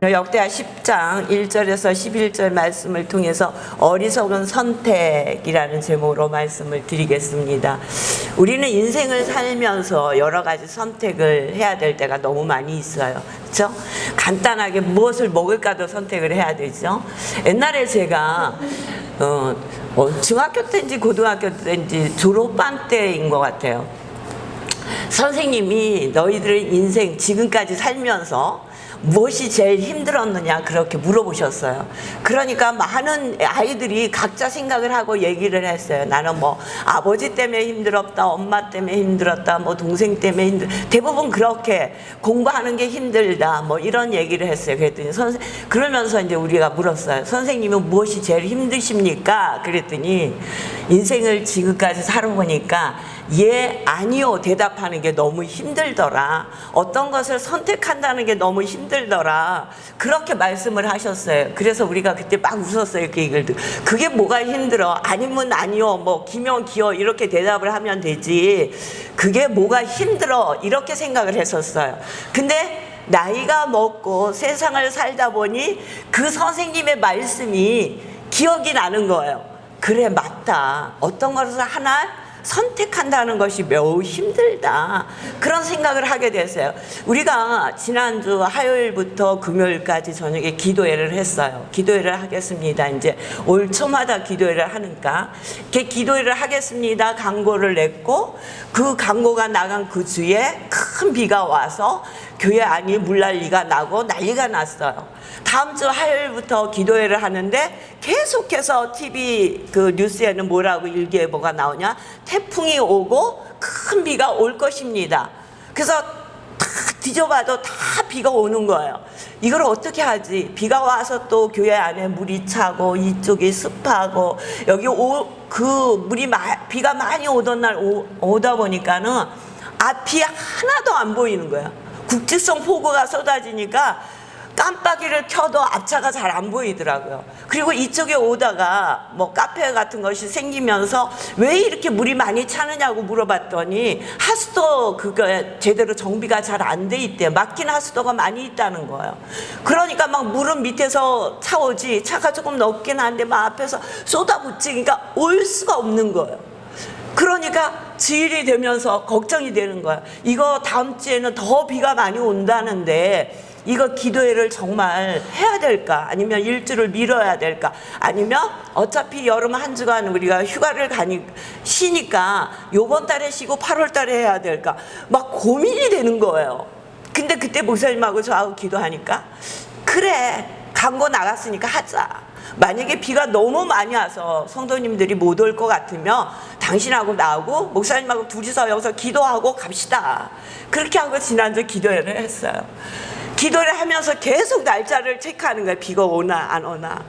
오늘 역대하 10장 1절에서 11절 말씀을 통해서 어리석은 선택이라는 제목으로 말씀을 드리겠습니다. 우리는 인생을 살면서 여러 가지 선택을 해야 될 때가 너무 많이 있어요. 그렇죠? 간단하게 무엇을 먹을까도 선택을 해야 되죠. 옛날에 제가 중학교 때인지 고등학교 때인지 졸업반 때인 것 같아요. 선생님이 너희들의 인생 지금까지 살면서 무엇이 제일 힘들었느냐 그렇게 물어보셨어요. 그러니까 많은 아이들이 각자 생각을 하고 얘기를 했어요. 나는 뭐 아버지 때문에 힘들었다, 엄마 때문에 힘들었다, 뭐 동생 때문에 대부분 그렇게 공부하는 게 힘들다, 뭐 이런 얘기를 했어요. 그랬더니 그러면서 이제 우리가 물었어요. 선생님은 무엇이 제일 힘드십니까? 그랬더니 인생을 지금까지 살아보니까 예, 아니요 대답하는 게 너무 힘들더라. 어떤 것을 선택한다는 게 너무 힘들더라. 그렇게 말씀을 하셨어요. 그래서 우리가 그때 막 웃었어요. 그 얘기를 듣고. 그게 뭐가 힘들어? 아니면 아니요, 뭐 기면 기요 이렇게 대답을 하면 되지. 그게 뭐가 힘들어? 이렇게 생각을 했었어요. 근데 나이가 먹고 세상을 살다 보니 그 선생님의 말씀이 기억이 나는 거예요. 그래, 맞다. 어떤 것을 하나 선택한다는 것이 매우 힘들다. 그런 생각을 하게 됐어요. 우리가 지난주 화요일부터 금요일까지 저녁에 기도회를 했어요. 기도회를 하겠습니다. 이제 올 초마다 기도회를 하니까 이렇게 기도회를 하겠습니다. 광고를 냈고 그 광고가 나간 그 주에 큰 비가 와서 교회 안이 물난리가 나고 난리가 났어요. 다음 주 화요일부터 기도회를 하는데 계속해서 TV 그 뉴스에는 뭐라고 일기예보가 나오냐? 태풍이 오고 큰 비가 올 것입니다. 그래서 다 뒤져봐도 다 비가 오는 거예요. 이걸 어떻게 하지? 비가 와서 또 교회 안에 물이 차고 이쪽이 습하고 여기 비가 많이 오던 날 오다 보니까는 앞이 하나도 안 보이는 거야. 국지성 폭우가 쏟아지니까 깜빡이를 켜도 앞차가 잘 안 보이더라고요. 그리고 이쪽에 오다가 뭐 카페 같은 것이 생기면서 왜 이렇게 물이 많이 차느냐고 물어봤더니 하수도 그거 제대로 정비가 잘 안 돼 있대요. 막힌 하수도가 많이 있다는 거예요. 그러니까 막 물은 밑에서 차오지 차가 조금 높긴 한데 막 앞에서 쏟아붓지니까 올 수가 없는 거예요. 그러니까 지일이 되면서 걱정이 되는 거야. 이거 다음 주에는 더 비가 많이 온다는데 이거 기도회를 정말 해야 될까? 아니면 일주를 미뤄야 될까? 아니면 어차피 여름 한 주간 우리가 휴가를 쉬니까 요번 달에 쉬고 8월 달에 해야 될까? 막 고민이 되는 거예요. 근데 그때 목사님하고 저하고 기도하니까 그래, 광고 나갔으니까 하자. 만약에 비가 너무 많이 와서 성도님들이 못 올 것 같으면 당신하고 나하고 목사님하고 둘이서 여기서 기도하고 갑시다. 그렇게 하고 지난주 기도회를 했어요. 기도를 하면서 계속 날짜를 체크하는 거예요. 비가 오나 안 오나.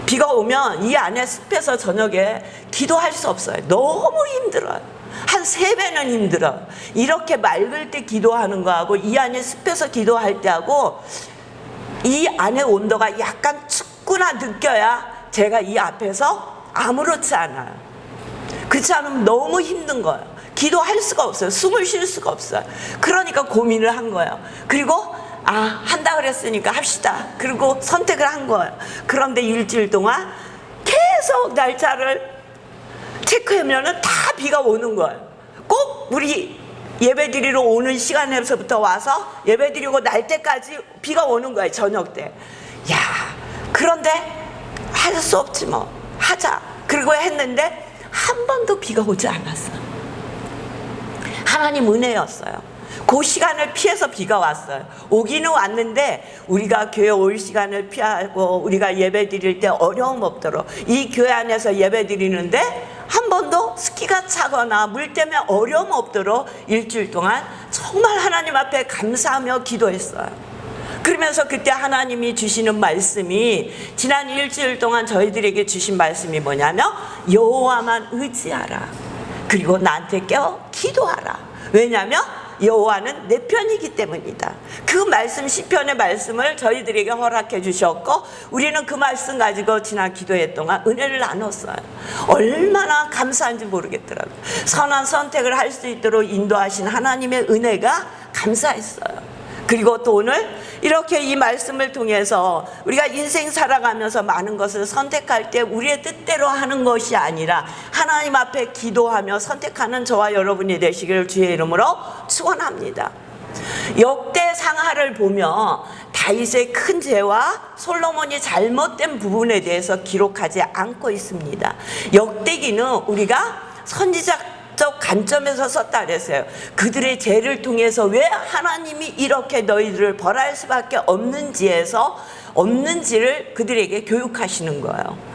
비가 오면 이 안에 습해서 저녁에 기도할 수 없어요. 너무 힘들어요. 한 3배는 힘들어. 이렇게 맑을 때 기도하는 거하고 이 안에 습해서 기도할 때하고 이 안에 온도가 약간 춥구나 느껴야 제가 이 앞에서 아무렇지 않아요. 그렇지 않으면 너무 힘든 거예요. 기도할 수가 없어요. 숨을 쉴 수가 없어요. 그러니까 고민을 한 거예요. 그리고 한다 그랬으니까 합시다. 그리고 선택을 한 거예요. 그런데 일주일 동안 계속 날짜를 체크하면은 다 비가 오는 거예요. 꼭 우리 예배 드리러 오는 시간에서부터 와서 예배 드리고 날 때까지 비가 오는 거예요. 저녁 때. 야, 그런데 할 수 없지 뭐. 하자. 그리고 했는데 한 번도 비가 오지 않았어요. 하나님 은혜였어요. 그 시간을 피해서 비가 왔어요. 오기는 왔는데 우리가 교회 올 시간을 피하고 우리가 예배 드릴 때 어려움 없도록 이 교회 안에서 예배 드리는데 한 번도 스키가 차거나 물 때문에 어려움 없도록 일주일 동안 정말 하나님 앞에 감사하며 기도했어요. 그러면서 그때 하나님이 주시는 말씀이 지난 일주일 동안 저희들에게 주신 말씀이 뭐냐면 여호와만 의지하라. 그리고 나한테 껴 기도하라. 왜냐하면 여호와는 내 편이기 때문이다. 그 말씀 시편의 말씀을 저희들에게 허락해 주셨고 우리는 그 말씀 가지고 지난 기도회 동안 은혜를 나눴어요. 얼마나 감사한지 모르겠더라고요. 선한 선택을 할 수 있도록 인도하신 하나님의 은혜가 감사했어요. 그리고 또 오늘 이렇게 이 말씀을 통해서 우리가 인생 살아가면서 많은 것을 선택할 때 우리의 뜻대로 하는 것이 아니라 하나님 앞에 기도하며 선택하는 저와 여러분이 되시기를 주의 이름으로 축원합니다. 역대상하를 보며 다윗의 큰 죄와 솔로몬이 잘못된 부분에 대해서 기록하지 않고 있습니다. 역대기는 우리가 선지자적 관점에서 썼다 그랬어요. 그들의 죄를 통해서 왜 하나님이 이렇게 너희들을 벌할 수밖에 없는지를 그들에게 교육하시는 거예요.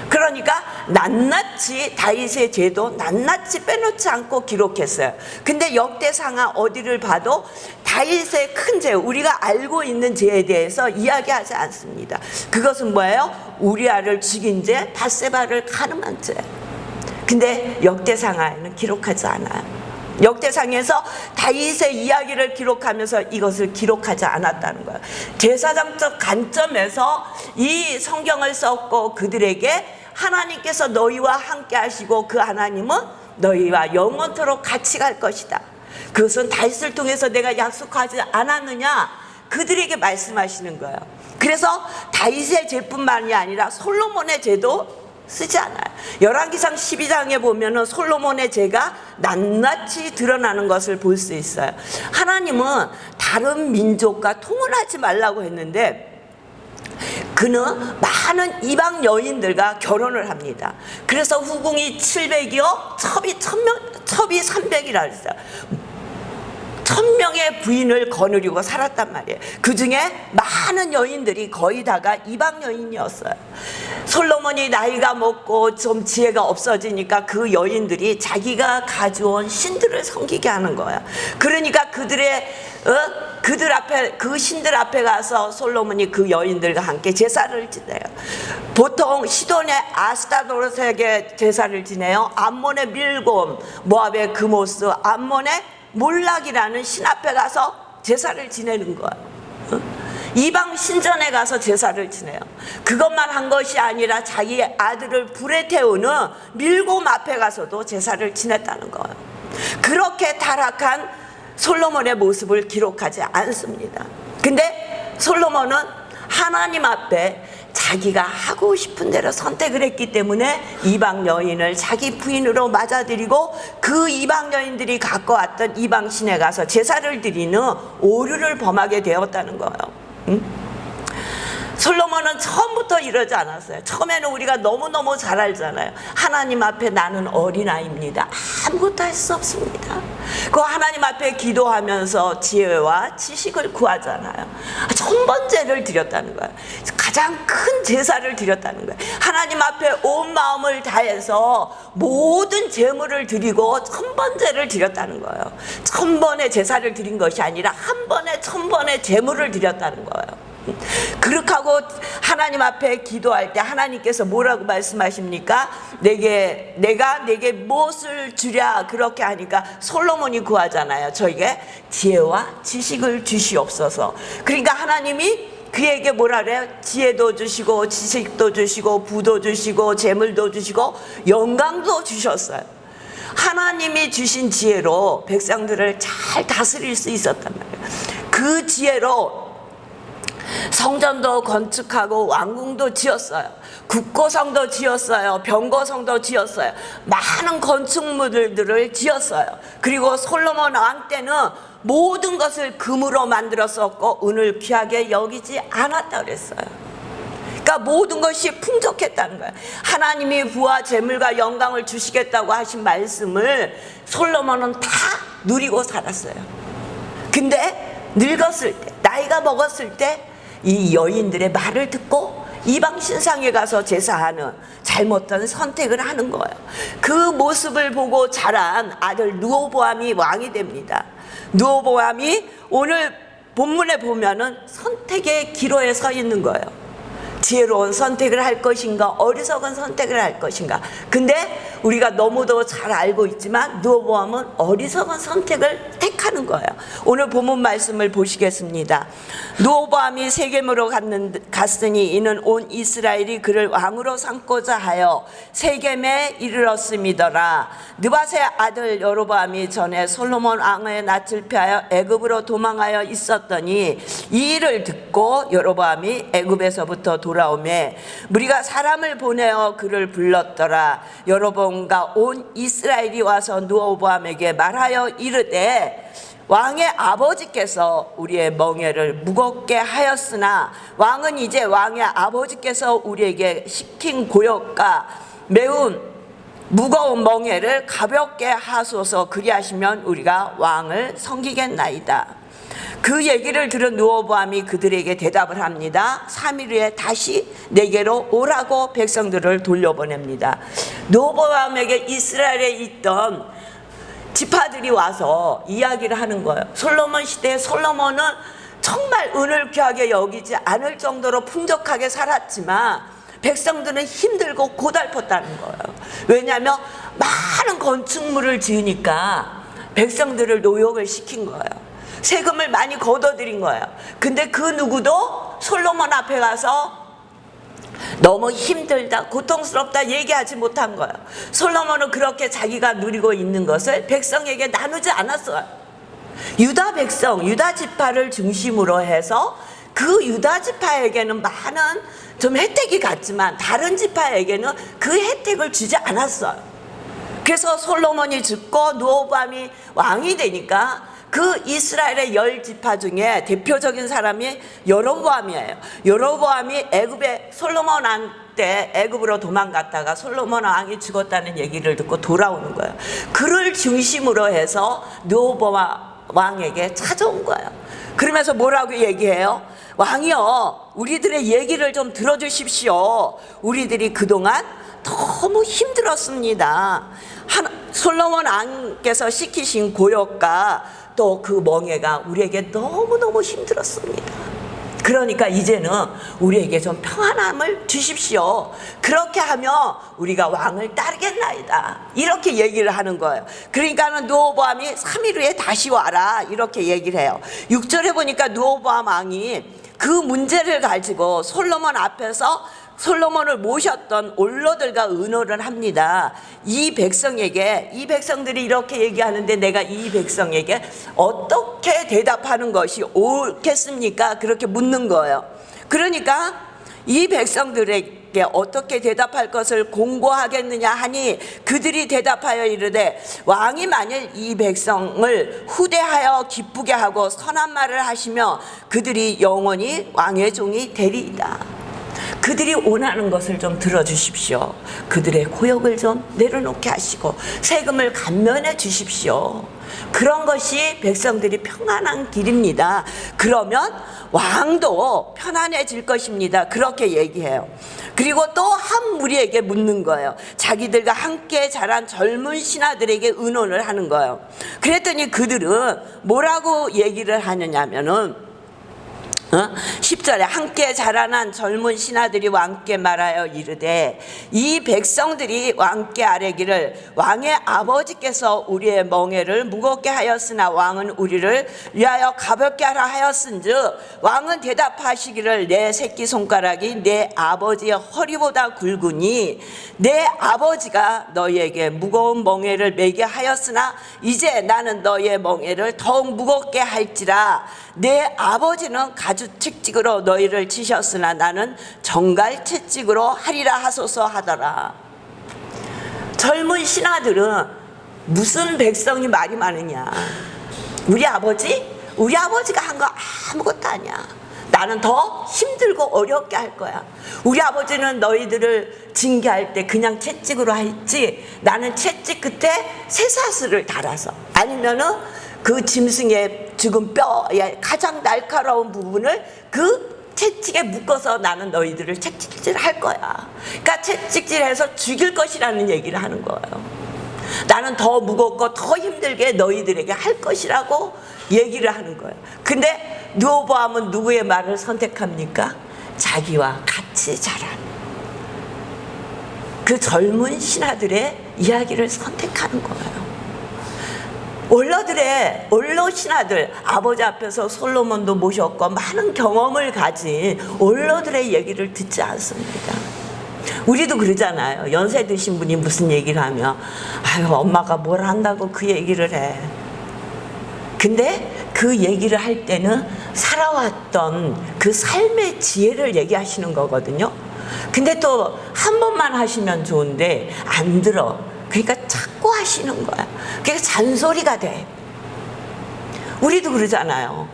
그러니까 낱낱이 다윗의 죄도 낱낱이 빼놓지 않고 기록했어요. 근데 역대상하 어디를 봐도 다윗의 큰 죄, 우리가 알고 있는 죄에 대해서 이야기하지 않습니다. 그것은 뭐예요? 우리아를 죽인 죄, 밧세바를 간음한 죄. 근데 역대상하에는 기록하지 않아요. 역대상에서 다윗의 이야기를 기록하면서 이것을 기록하지 않았다는 거예요. 제사장적 관점에서 이 성경을 썼고 그들에게 하나님께서 너희와 함께 하시고 그 하나님은 너희와 영원토록 같이 갈 것이다. 그것은 다윗을 통해서 내가 약속하지 않았느냐? 그들에게 말씀하시는 거예요. 그래서 다윗의 죄뿐만이 아니라 솔로몬의 죄도 쓰지 않아요. 열왕기상 12장에 보면은 솔로몬의 죄가 낱낱이 드러나는 것을 볼 수 있어요. 하나님은 다른 민족과 통혼하지 말라고 했는데 그는 많은 이방 여인들과 결혼을 합니다. 그래서 후궁이 700이요 첩이 300이라 그랬어요. 1000명의 부인을 거느리고 살았단 말이에요. 그 중에 많은 여인들이 거의 다가 이방 여인이었어요. 솔로몬이 나이가 먹고 좀 지혜가 없어지니까 그 여인들이 자기가 가져온 신들을 섬기게 하는 거야. 그러니까 그들 앞에, 그 신들 앞에 가서 솔로몬이 그 여인들과 함께 제사를 지내요. 보통 시돈의 아스타로스에게 제사를 지내요. 암몬의 밀곰, 모압의 그모스, 암몬의 몰락이라는 신 앞에 가서 제사를 지내는 거예요. 이방 신전에 가서 제사를 지내요. 그것만 한 것이 아니라 자기 아들을 불에 태우는 밀곰 앞에 가서도 제사를 지냈다는 거예요. 그렇게 타락한 솔로몬의 모습을 기록하지 않습니다. 근데 솔로몬은 하나님 앞에 자기가 하고 싶은 대로 선택을 했기 때문에 이방 여인을 자기 부인으로 맞아들이고 그 이방 여인들이 갖고 왔던 이방 신에 가서 제사를 드리는 오류를 범하게 되었다는 거예요. 솔로몬은 처음부터 이러지 않았어요. 처음에는 우리가 너무너무 잘 알잖아요. 하나님 앞에 나는 어린아이입니다. 아무것도 할 수 없습니다. 그 하나님 앞에 기도하면서 지혜와 지식을 구하잖아요. 천번제를 드렸다는 거예요. 가장 큰 제사를 드렸다는 거예요. 하나님 앞에 온 마음을 다해서 모든 제물을 드리고 천번제를 드렸다는 거예요. 1000번의 제사를 드린 것이 아니라 한 번에 1000번의 제물을 드렸다는 거예요. 그렇게 하고 하나님 앞에 기도할 때 하나님께서 뭐라고 말씀하십니까? 내가 내게 무엇을 주랴? 그렇게 하니까 솔로몬이 구하잖아요. 저에게 지혜와 지식을 주시옵소서. 그러니까 하나님이 그에게 뭐라 그래요? 지혜도 주시고 지식도 주시고 부도 주시고 재물도 주시고 영광도 주셨어요. 하나님이 주신 지혜로 백성들을 잘 다스릴 수 있었단 말이에요. 그 지혜로 성전도 건축하고 왕궁도 지었어요. 국고성도 지었어요. 병거성도 지었어요. 많은 건축물들을 지었어요. 그리고 솔로몬 왕 때는 모든 것을 금으로 만들었었고 은을 귀하게 여기지 않았다 그랬어요. 그러니까 모든 것이 풍족했다는 거예요. 하나님이 부와 재물과 영광을 주시겠다고 하신 말씀을 솔로몬은 다 누리고 살았어요. 근데 늙었을 때, 나이가 먹었을 때 이 여인들의 말을 듣고 이방 신상에 가서 제사하는 잘못된 선택을 하는 거예요. 그 모습을 보고 자란 아들 르호보암이 왕이 됩니다. 르호보암이 오늘 본문에 보면은 선택의 기로에 서 있는 거예요. 지혜로운 선택을 할 것인가, 어리석은 선택을 할 것인가. 근데 우리가 너무도 잘 알고 있지만 르호보암은 어리석은 선택을 택하는 거예요. 오늘 본문 말씀을 보시겠습니다. 르호보암이 세겜으로 갔으니 이는 온 이스라엘이 그를 왕으로 삼고자 하여 세겜에 이르렀음이더라. 느밧의 아들 여로보암이 전에 솔로몬 왕의 낯을 피하여 애굽으로 도망하여 있었더니 이 일을 듣고 여로보암이 애굽에서부터 돌아오매 무리가 사람을 보내어 그를 불렀더라. 여로보암과 온 이스라엘이 와서 르호보암에게 말하여 이르되 왕의 아버지께서 우리의 멍에를 무겁게 하였으나 왕은 이제 왕의 아버지께서 우리에게 시킨 고역과 매운 무거운 멍에를 가볍게 하소서. 그리하시면 우리가 왕을 섬기겠나이다. 그 얘기를 들은 르호보암이 그들에게 대답을 합니다. 3일 후에 다시 내게로 오라고 백성들을 돌려보냅니다. 르호보암에게 이스라엘에 있던 지파들이 와서 이야기를 하는 거예요. 솔로몬 시대에 솔로몬은 정말 은을 귀하게 여기지 않을 정도로 풍족하게 살았지만 백성들은 힘들고 고달팠다는 거예요. 왜냐하면 많은 건축물을 지으니까 백성들을 노역을 시킨 거예요. 세금을 많이 걷어들인 거예요. 근데 그 누구도 솔로몬 앞에 가서 너무 힘들다, 고통스럽다 얘기하지 못한 거예요. 솔로몬은 그렇게 자기가 누리고 있는 것을 백성에게 나누지 않았어요. 유다 백성, 유다 지파를 중심으로 해서 그 유다 지파에게는 많은 좀 혜택이 갔지만 다른 지파에게는 그 혜택을 주지 않았어요. 그래서 솔로몬이 죽고 르호보암이 왕이 되니까 그 이스라엘의 10지파 중에 대표적인 사람이 여로보암이에요. 여로보암이 애굽에 솔로몬 왕 때 애굽으로 도망갔다가 솔로몬 왕이 죽었다는 얘기를 듣고 돌아오는 거예요. 그를 중심으로 해서 르호보암 왕에게 찾아온 거예요. 그러면서 뭐라고 얘기해요? 왕이여, 우리들의 얘기를 좀 들어주십시오. 우리들이 그동안 너무 힘들었습니다. 솔로몬 왕께서 시키신 고역과 또 그 멍에가 우리에게 너무너무 힘들었습니다. 그러니까 이제는 우리에게 좀 평안함을 주십시오. 그렇게 하면 우리가 왕을 따르겠나이다. 이렇게 얘기를 하는 거예요. 그러니까는 르호보암이 3일 후에 다시 와라 이렇게 얘기를 해요. 6절에 보니까 르호보암 왕이 그 문제를 가지고 솔로몬 앞에서 솔로몬을 모셨던 올로들과 의논을 합니다. 이 백성들이 이렇게 얘기하는데 내가 이 백성에게 어떻게 대답하는 것이 옳겠습니까? 그렇게 묻는 거예요. 그러니까 이 백성들에게 어떻게 대답할 것을 공고하겠느냐 하니 그들이 대답하여 이르되 왕이 만일 이 백성을 후대하여 기쁘게 하고 선한 말을 하시며 그들이 영원히 왕의 종이 되리이다. 그들이 원하는 것을 좀 들어주십시오. 그들의 고역을 좀 내려놓게 하시고 세금을 감면해 주십시오. 그런 것이 백성들이 평안한 길입니다. 그러면 왕도 편안해질 것입니다. 그렇게 얘기해요. 그리고 또 한 무리에게 묻는 거예요. 자기들과 함께 자란 젊은 신하들에게 의논을 하는 거예요. 그랬더니 그들은 뭐라고 얘기를 하느냐면은 10절에 함께 자라난 젊은 신하들이 왕께 말하여 이르되 이 백성들이 왕께 아뢰기를 왕의 아버지께서 우리의 멍에를 무겁게 하였으나 왕은 우리를 위하여 가볍게 하라 하였은즉 왕은 대답하시기를 내 새끼손가락이 내 아버지의 허리보다 굵으니 내 아버지가 너희에게 무거운 멍에를 매게 하였으나 이제 나는 너희의 멍에를 더욱 무겁게 할지라. 내 아버지는 가죽 채찍으로 너희를 치셨으나 나는 정갈 채찍으로 하리라 하소서 하더라. 젊은 신하들은 무슨 백성이 말이 많으냐, 우리 아버지가 한 거 아무것도 아니야. 나는 더 힘들고 어렵게 할 거야. 우리 아버지는 너희들을 징계할 때 그냥 채찍으로 했지 나는 채찍 끝에 쇠사슬을 달아서 아니면은 그 짐승의 죽은 뼈의 가장 날카로운 부분을 그 채찍에 묶어서 나는 너희들을 채찍질 할 거야. 그러니까 채찍질해서 죽일 것이라는 얘기를 하는 거예요. 나는 더 무겁고 더 힘들게 너희들에게 할 것이라고 얘기를 하는 거예요. 근데 르호보암은 누구의 말을 선택합니까? 자기와 같이 자란 그 젊은 신하들의 이야기를 선택하는 거예요. 원로 신하들, 아버지 앞에서 솔로몬도 모셨고 많은 경험을 가진 원로들의 얘기를 듣지 않습니다. 우리도 그러잖아요. 연세 드신 분이 무슨 얘기를 하면 아유 엄마가 뭘 한다고 그 얘기를 해. 근데 그 얘기를 할 때는 살아왔던 그 삶의 지혜를 얘기하시는 거거든요. 근데 또 한 번만 하시면 좋은데 안 들어. 그러니까 자꾸 하시는 거야. 그러니까 잔소리가 돼. 우리도 그러잖아요.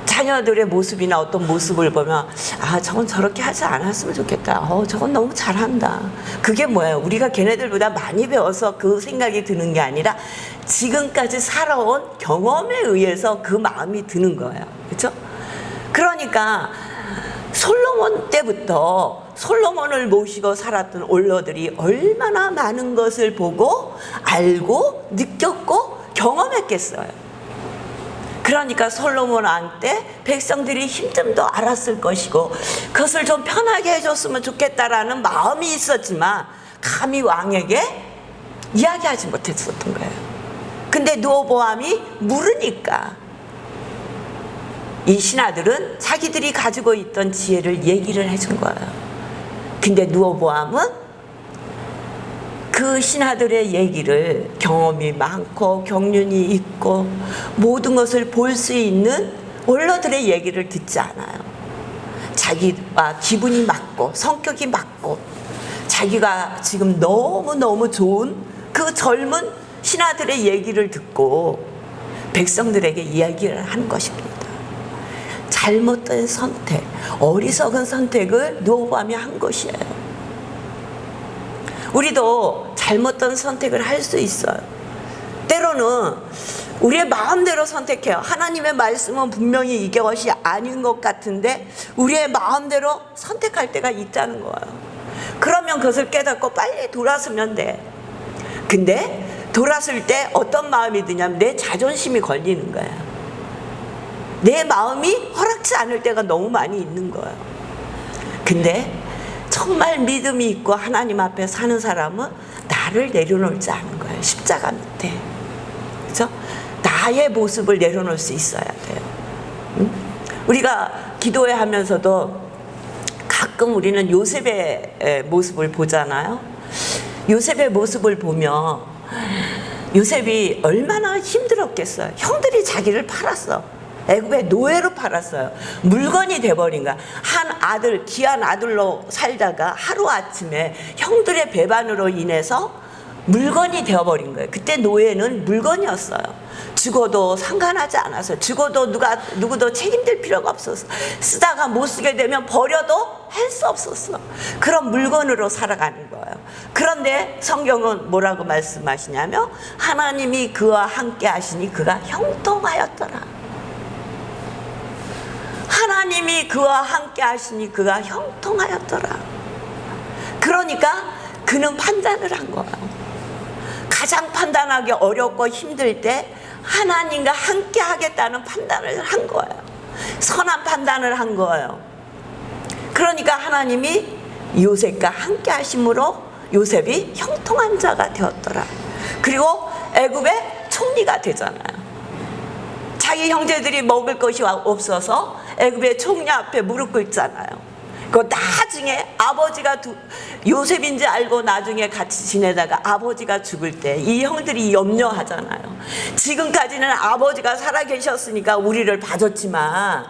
자녀들의 모습이나 어떤 모습을 보면 아 저건 저렇게 하지 않았으면 좋겠다. 저건 너무 잘한다. 그게 뭐예요? 우리가 걔네들보다 많이 배워서 그 생각이 드는 게 아니라 지금까지 살아온 경험에 의해서 그 마음이 드는 거예요. 그렇죠? 그러니까 솔로몬 때부터 솔로몬을 모시고 살았던 원로들이 얼마나 많은 것을 보고 알고 느꼈고 경험했겠어요. 그러니까 솔로몬 왕 때 백성들이 힘 좀 더 알았을 것이고 그것을 좀 편하게 해줬으면 좋겠다라는 마음이 있었지만 감히 왕에게 이야기하지 못했었던 거예요. 근데 르호보암이 물으니까 이 신하들은 자기들이 가지고 있던 지혜를 얘기를 해준 거예요. 근데 르호보암은 그 신하들의 얘기를 경험이 많고 경륜이 있고 모든 것을 볼 수 있는 원로들의 얘기를 듣지 않아요. 자기와 기분이 맞고 성격이 맞고 자기가 지금 너무너무 좋은 그 젊은 신하들의 얘기를 듣고 백성들에게 이야기를 한 것입니다. 잘못된 선택, 어리석은 선택을 르호보암이 한 것이에요. 우리도 잘못된 선택을 할 수 있어요. 때로는 우리의 마음대로 선택해요. 하나님의 말씀은 분명히 이것이 아닌 것 같은데 우리의 마음대로 선택할 때가 있다는 거예요. 그러면 그것을 깨닫고 빨리 돌아서면 돼. 근데 돌아설 때 어떤 마음이 드냐면 내 자존심이 걸리는 거야. 내 마음이 허락지 않을 때가 너무 많이 있는 거예요. 근데 정말 믿음이 있고 하나님 앞에 사는 사람은 나를 내려놓지 않은 거예요. 십자가 밑에. 그렇죠? 나의 모습을 내려놓을 수 있어야 돼요. 응? 우리가 기도회 하면서도 가끔 우리는 요셉의 모습을 보잖아요. 요셉의 모습을 보면 요셉이 얼마나 힘들었겠어요. 형들이 자기를 팔았어. 애굽의 노예로 팔았어요. 물건이 돼버린 거야. 한 아들, 귀한 아들로 살다가 하루아침에 형들의 배반으로 인해서 물건이 되어버린 거예요. 그때 노예는 물건이었어요. 죽어도 상관하지 않았어요. 죽어도 누구도 책임질 필요가 없었어. 쓰다가 못 쓰게 되면 버려도 할 수 없었어. 그런 물건으로 살아가는 거예요. 그런데 성경은 뭐라고 말씀하시냐면 하나님이 그와 함께 하시니 그가 형통하였더라. 하나님이 그와 함께 하시니 그가 형통하였더라. 그러니까 그는 판단을 한 거예요. 가장 판단하기 어렵고 힘들 때 하나님과 함께 하겠다는 판단을 한 거예요. 선한 판단을 한 거예요. 그러니까 하나님이 요셉과 함께 하심으로 요셉이 형통한 자가 되었더라. 그리고 애굽의 총리가 되잖아요. 자기 형제들이 먹을 것이 없어서 애굽의 총리 앞에 무릎 꿇잖아요. 그 나중에 아버지가 요셉인지 알고 나중에 같이 지내다가 아버지가 죽을 때 이 형들이 염려하잖아요. 지금까지는 아버지가 살아계셨으니까 우리를 봐줬지만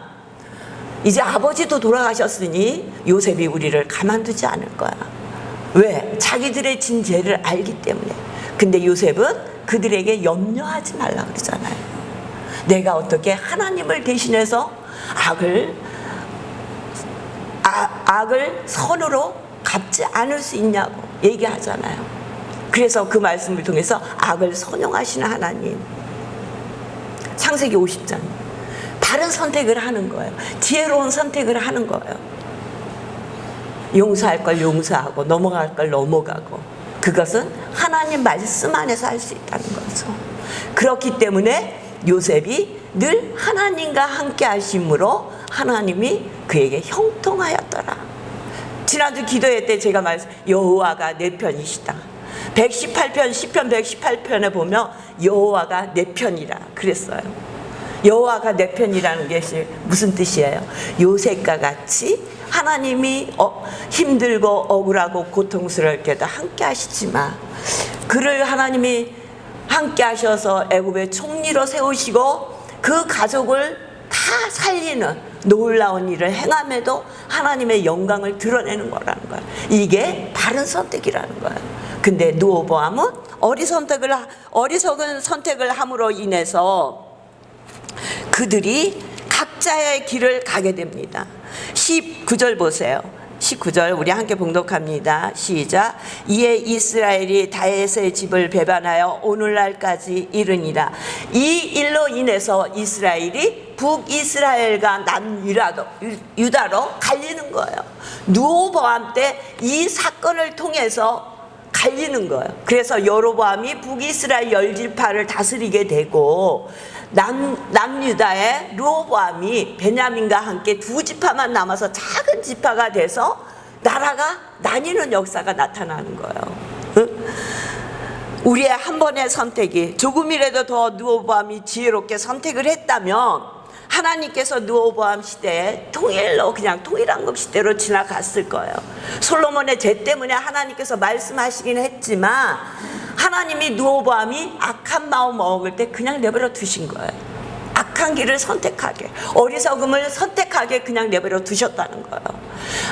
이제 아버지도 돌아가셨으니 요셉이 우리를 가만두지 않을 거야. 왜? 자기들의 진 죄를 알기 때문에. 근데 요셉은 그들에게 염려하지 말라 그러잖아요. 내가 어떻게 하나님을 대신해서 악을 선으로 갚지 않을 수 있냐고 얘기하잖아요. 그래서 그 말씀을 통해서 악을 선용하시는 하나님. 창세기 50장. 바른 선택을 하는 거예요. 지혜로운 선택을 하는 거예요. 용서할 걸 용서하고 넘어갈 걸 넘어가고 그것은 하나님 말씀 안에서 할 수 있다는 거죠. 그렇기 때문에 요셉이 늘 하나님과 함께 하심으로 하나님이 그에게 형통하였더라. 지난주 기도회 때 제가 여호와가 내 편이시다. 118편 시편 118편에 보면 여호와가 내 편이라 그랬어요. 여호와가 내 편이라는 것이 무슨 뜻이에요? 요셉과 같이 하나님이 힘들고 억울하고 고통스러울 때도 함께 하시지만 그를 하나님이 함께 하셔서 애굽의 총리로 세우시고 그 가족을 다 살리는 놀라운 일을 행함에도 하나님의 영광을 드러내는 거라는 거예요. 이게 바른 선택이라는 거예요. 근데 르호보암은 어리석은 선택을 함으로 인해서 그들이 각자의 길을 가게 됩니다. 19절 보세요. 19절 우리 함께 봉독합니다. 시작. 이에 이스라엘이 다윗의 집을 배반하여 오늘날까지 이르니라. 이 일로 인해서 이스라엘이 북이스라엘과 남유다로 갈리는 거예요. 르호보암 때 이 사건을 통해서 갈리는 거예요. 그래서 여로보암이 북이스라엘 10지파를 다스리게 되고 남유다의 르호보암이 베냐민과 함께 2지파만 남아서 작은 지파가 돼서 나라가 나뉘는 역사가 나타나는 거예요. 응? 우리의 한 번의 선택이 조금이라도 더 르호보암이 지혜롭게 선택을 했다면 하나님께서 르호보암 시대에 통일로 그냥 통일왕국 시대로 지나갔을 거예요. 솔로몬의 죄 때문에 하나님께서 말씀하시긴 했지만 하나님이 르호보암이 악한 마음 먹을 때 그냥 내버려 두신 거예요. 악한 길을 선택하게, 어리석음을 선택하게 그냥 내버려 두셨다는 거예요.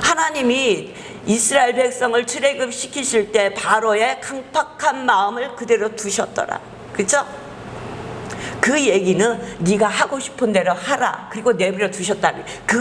하나님이 이스라엘 백성을 출애굽시키실 때 바로의 강팍한 마음을 그대로 두셨더라. 그렇죠? 그 얘기는 네가 하고 싶은 대로 하라. 그리고 내버려 두셨다는 그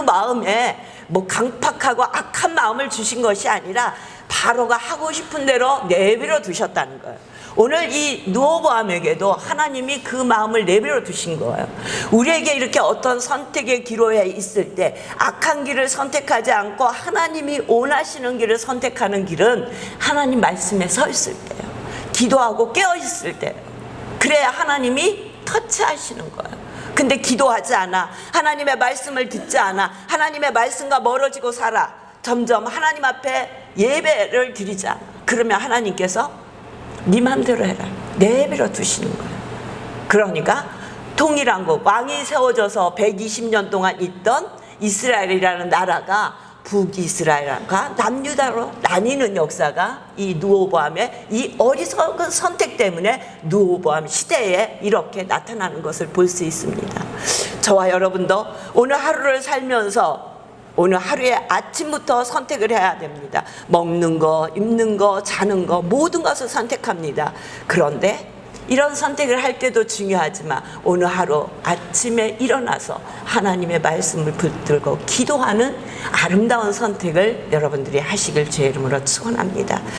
마음에 뭐 강팍하고 악한 마음을 주신 것이 아니라 바로가 하고 싶은 대로 내버려 두셨다는 거예요. 오늘 이 르호보암에게도 하나님이 그 마음을 내버려 두신 거예요. 우리에게 이렇게 어떤 선택의 기로에 있을 때 악한 길을 선택하지 않고 하나님이 원하시는 길을 선택하는 길은 하나님 말씀에 서 있을 때예요. 기도하고 깨어 있을 때예요. 그래야 하나님이 터치하시는 거예요. 근데 기도하지 않아, 하나님의 말씀을 듣지 않아, 하나님의 말씀과 멀어지고 살아, 점점 하나님 앞에 예배를 드리지 않아. 그러면 하나님께서 네 맘대로 해라 내버려 두시는 거예요. 그러니까 통일왕국, 왕이 세워져서 120년 동안 있던 이스라엘이라는 나라가 북이스라엘과 남유다로 나뉘는 역사가 이 르호보암의 이 어리석은 선택 때문에 르호보암 시대에 이렇게 나타나는 것을 볼 수 있습니다. 저와 여러분도 오늘 하루를 살면서 오늘 하루에 아침부터 선택을 해야 됩니다. 먹는 거, 입는 거, 자는 거 모든 것을 선택합니다. 그런데 이런 선택을 할 때도 중요하지만 오늘 하루 아침에 일어나서 하나님의 말씀을 붙들고 기도하는 아름다운 선택을 여러분들이 하시길 주의 이름으로 축원합니다.